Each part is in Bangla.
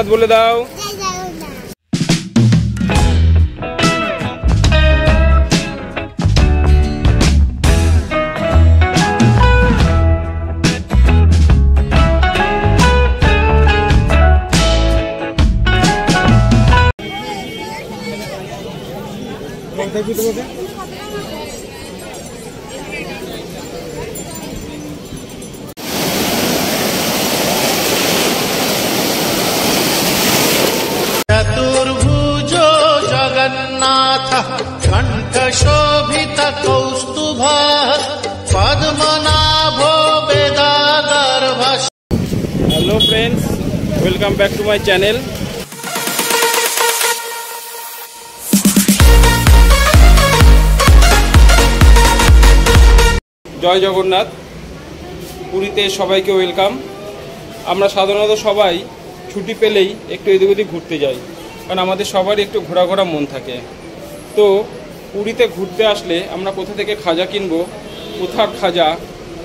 জগন্নাথ বলে দাও। चतुर्भुज जगन्नाथ कंठ शोभित कौस्तुभ पद्मनाभो वेदागर्भ। Hello friends, welcome back to my channel. জয় জগন্নাথ। পুরীতে সবাইকে ওয়েলকাম। আমরা সাধারণত সবাই ছুটি পেলেই একটু এদিক ওদিক ঘুরতে যাই, কারণ আমাদের সবারই একটু ঘোরা মন থাকে। তো পুরীতে ঘুরতে আসলে আমরা কোথা থেকে খাজা কিনবো, কোথার খাজা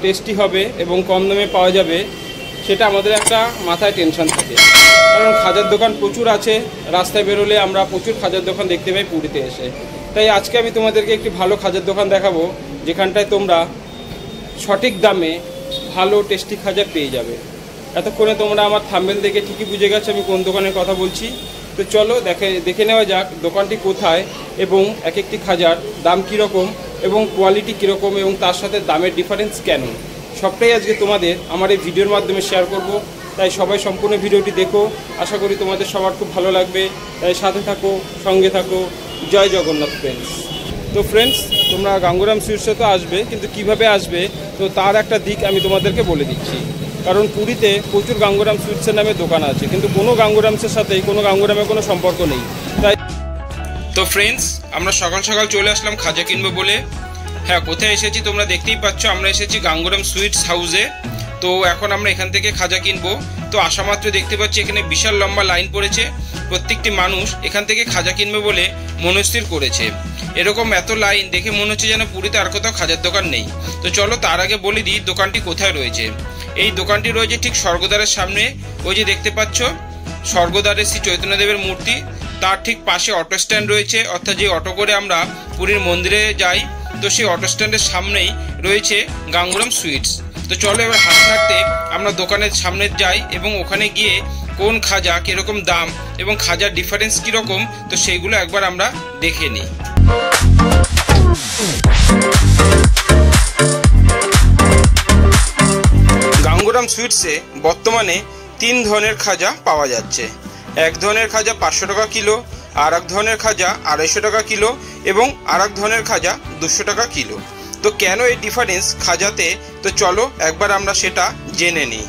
টেস্টি হবে এবং কম দামে পাওয়া যাবে, সেটা আমাদের একটা মাথায় টেনশন থাকে। কারণ খাজার দোকান প্রচুর আছে, রাস্তায় বেরোলে আমরা প্রচুর খাজার দোকান দেখতে পাই পুরীতে এসে। তাই আজকে আমি তোমাদেরকে একটি ভালো খাজার দোকান দেখাবো, যেখানটায় তোমরা সঠিক দামে ভালো টেস্টি খাজা পেয়ে যাবে। এতক্ষণে তোমরা আমার থাম্বনেল দেখে ঠিকই বুঝে গেছো আমি কোন দোকানের কথা বলছি। তো চলো দেখে নেওয়া যাক দোকানটি কোথায় এবং এক একটি খাজার দাম কীরকম এবং কোয়ালিটি কীরকম এবং তার সাথে দামের ডিফারেন্স কেন, সবটাই আজকে তোমাদের আমার এই ভিডিওর মাধ্যমে শেয়ার করব। তাই সবাই সম্পূর্ণ ভিডিওটি দেখো, আশা করি তোমাদের সবার খুব ভালো লাগবে। তাই সাথে থাকো, সঙ্গে থাকো। জয় জগন্নাথ ফ্রেন্ডস। তো ফ্রেন্ডস, তোমরা গাঙ্গুরাম সুইটসে তো আসবে, কিন্তু কিভাবে আসবে তো তার একটা দিক আমি তোমাদেরকে বলে দিচ্ছি। কারণ পুরীতে প্রচুর গাঙ্গুরাম সুইটসের নামে দোকান আছে, কিন্তু কোনো গাঙ্গুরামসের সাথে কোনো গাঙ্গুরামের কোনো সম্পর্ক নেই। তাই তো ফ্রেন্ডস, আমরা সকাল সকাল চলে আসলাম খাজা কিনবো বলে। হ্যাঁ, কোথায় এসেছি তোমরা দেখতেই পাচ্ছ, আমরা এসেছি গাঙ্গুরাম সুইটস হাউসে। তো এখন আমরা এখান থেকে খাজা কিনবো। তো আসা মাত্র দেখতে পাচ্ছি এখানে বিশাল লম্বা লাইন পড়েছে। প্রত্যেকটি মানুষ এখান থেকে খাজা কিনবে বলে মনস্থির করেছে। এরকম এত লাইন দেখে মনে হচ্ছে যেন পুরীতে আর কোথাও খাজার দোকান নেই। তো চলো তার আগে বলে দিই দোকানটি কোথায় রয়েছে। এই দোকানটি রয়েছে ঠিক স্বর্গদ্বারের সামনে। ওই যে দেখতে পাচ্ছ স্বর্গদ্বারে শ্রী চৈতন্যদেবের মূর্তি, তার ঠিক পাশে অটো স্ট্যান্ড রয়েছে। অর্থাৎ যে অটো করে আমরা পুরীর মন্দিরে যাই, তো সেই অটো স্ট্যান্ডের সামনেই রয়েছে গাঙ্গুরাম সুইটস। তো চলো এবার হাঁটতে হাঁটতে আমরা দোকানের সামনে যাই এবং ওখানে গিয়ে কোন খাজা কিরকম দাম এবং খাজার ডিফারেন্স কিরকম, তো সেইগুলো একবার আমরা দেখে নিই। গাঙ্গুরাম সুইটসে বর্তমানে 3 ধরনের খাজা পাওয়া যাচ্ছে। এক ধরনের খাজা 500 টাকা কিলো, আর এক ধরনের খাজা 250 টাকা কিলো এবং আর এক ধরনের খাজা 200 টাকা কিলো। তো কেন এই ডিফারেন্স খাজাতে, তো চলো একবার আমরা সেটা জেনে নিই।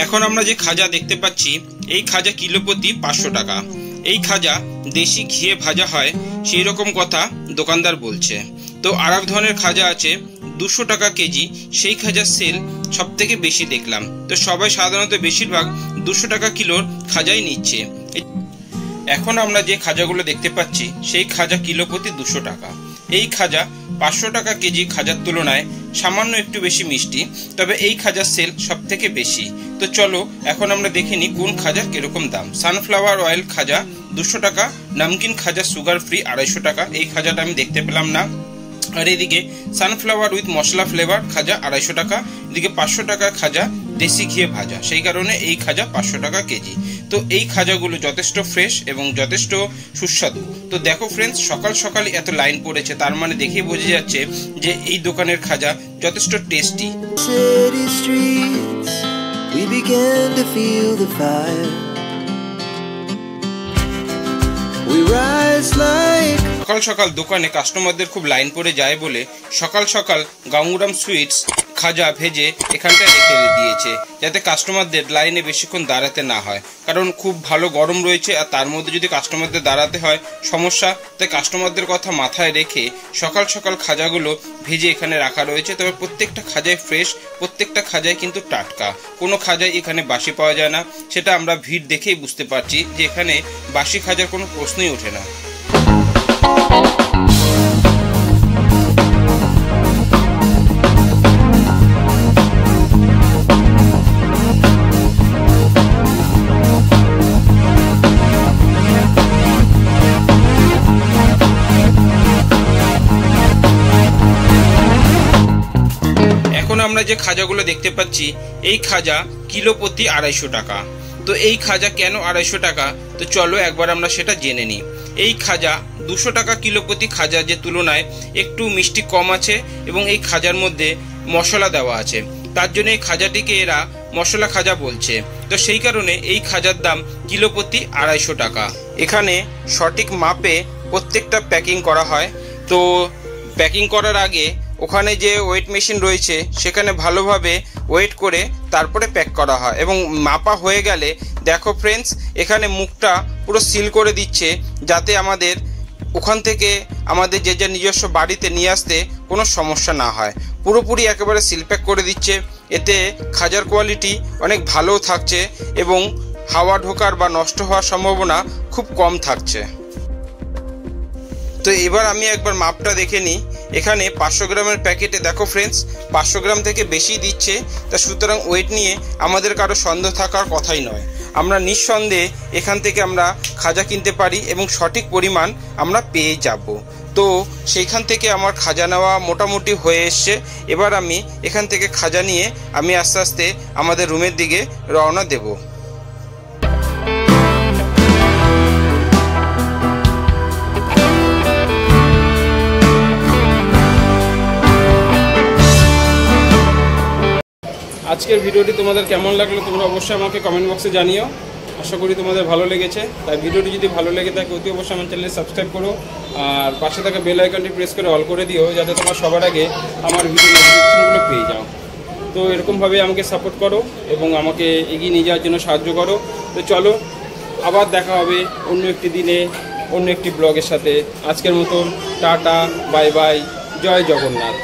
এখন আমরা যে খাজা দেখতে পাচ্ছি, এই খাজা কিলো প্রতি 500 টাকা। এই খাজা দেশি ঘিয়ে ভাজা হয় সেই রকম কথা দোকানদার বলছে। তো আর এক ধরনের খাজা আছে 200 টাকা কেজি, সেই খাজার সেল সব থেকে বেশি দেখলাম। তো সবাই সাধারণত বেশিরভাগ 200 টাকা কিলোর খাজাই নিচ্ছে। এখন আমরা যে খাজাগুলো দেখতে পাচ্ছি, সেই খাজা কিলো প্রতি 200 টাকা। এই খাজা 500 টাকা কেজি খাজার তুলনায় সামান্য একটু বেশি মিষ্টি, তবে এই খাজার সেল সব থেকে বেশি। তো চলো এখন আমরা দেখে নিই কোন খাজার কিরকম দাম। সানফ্লাওয়ার অয়েল খাজা 200 টাকা, নামকিন খাজা সুগার ফ্রি 250 টাকা। এই খাজাটা আমি দেখতে পেলাম না। আর এদিকে সানফ্লাওয়ার উইথ মশলা ফ্লেভার খাজা 250 টাকা। এদিকে 500 টাকা খাজা দেশি ঘিয়ে ভাজা, সেই কারণে এই খাজা 500 টাকা কেজি। তো এই খাজাগুলো যথেষ্ট ফ্রেশ এবং যথেষ্ট সুস্বাদু। তো দেখো ফ্রেন্ডস, সকাল সকাল এত লাইন পড়েছে, তার মানে দেখেই বোঝা যাচ্ছে যে এই দোকানের খাজা যথেষ্ট টেস্টি। সকাল সকাল দোকানে কাস্টমারদের খুব লাইন পড়ে যায় বলে সকাল সকাল গাঙ্গুরাম সুইটস খাজা ভেজে এখানটায় রেখে দিয়েছে, যাতে কাস্টমারদের লাইনে বেশিক্ষণ দাঁড়াতে না হয়। কারণ খুব ভালো গরম রয়েছে, আর তার মধ্যে যদি কাস্টমারদের দাঁড়াতে হয় সমস্যা। তাই কাস্টমারদের কথা মাথায় রেখে সকাল সকাল খাজাগুলো ভেজে এখানে রাখা রয়েছে। তবে প্রত্যেকটা খাজায় ফ্রেশ, প্রত্যেকটা খাজায় কিন্তু টাটকা। কোনো খাজায় এখানে বাসি পাওয়া যায় না, সেটা আমরা ভিড় দেখেই বুঝতে পারছি যে এখানে বাসি খাজার কোনো প্রশ্নই ওঠে না। আমরা যে খাজাগুলো দেখতে পাচ্ছি এই খাজা কিলো প্রতি 250 টাকা। তো এই খাজা কেন 250 টাকা, তো চলো একবার আমরা সেটা জেনে নিই। এই খাজা 200 টাকা কিলো প্রতি খাজা যে তুলনায় একটু মিষ্টি কম আছে এবং এই খাজার মধ্যে মশলা দেওয়া আছে, তার জন্য এই খাজাটিকে এরা মশলা খাজা বলছে। তো সেই কারণে এই খাজার দাম কিলো প্রতি 250 টাকা। এখানে সঠিক মাপে প্রত্যেকটা প্যাকিং করা হয়। তো প্যাকিং করার আগে ওখানে যে ওয়েট মেশিন রয়েছে সেখানে ভালোভাবে ওয়েট করে তারপরে প্যাক করা হয় এবং মাপা হয়ে গেলে দেখো ফ্রেন্ডস, এখানে মুখটা পুরো সিল করে দিচ্ছে যাতে আমাদের ওখান থেকে আমাদের যে যা নিজস্ব বাড়িতে নিয়ে আসতে কোনো সমস্যা না হয়। পুরোপুরি একেবারে সিল প্যাক করে দিচ্ছে। এতে খাজার কোয়ালিটি অনেক ভালো থাকছে এবং হাওয়া ঢোকার বা নষ্ট হওয়ার সম্ভাবনা খুব কম থাকছে। তো এবার আমি একবার মাপটা দেখে নিই। এখানে 500 গ্রামের প্যাকেটে দেখো ফ্রেন্ডস 500 গ্রাম থেকে বেশি দিচ্ছে। তা সুতরাং ওয়েট নিয়ে আমাদের কারো সন্দেহ থাকার কথাই নয়। আমরা নিঃসন্দেহে এখান থেকে আমরা খাজা কিনতে পারি এবং সঠিক পরিমাণ আমরা পেয়ে যাব। তো সেইখান থেকে আমার খাজা নেওয়া মোটামুটি হয়ে এসছে। এবার আমি এখান থেকে খাজা নিয়ে আমি আস্তে আস্তে আমাদের রুমের দিকে রওনা দেব। আজকের ভিডিওটি তোমাদের কেমন লাগলো তোমরা অবশ্যই আমাকে কমেন্ট বক্সে জানিও। আশা করি তোমাদের ভালো লেগেছে। তাই ভিডিওটি যদি ভালো লেগে থাকে অতি অবশ্যই আমার চ্যানেলে সাবস্ক্রাইব করো আর পাশে থাকা বেল আইকনটি প্রেস করে অল করে দিও যাতে তোমরা সবার আগে আমার ভিডিও নোটিফিকেশনগুলো পেয়ে যাও। তো এরকমভাবে আমাকে সাপোর্ট করো এবং আমাকে এগিয়ে নিয়ে যাওয়ার জন্য সাহায্য করো। তো চলো আবার দেখা হবে অন্য একটি দিনে অন্য একটি ব্লগের সাথে। আজকের মতন টাটা, বাই বাই, জয় জগন্নাথ।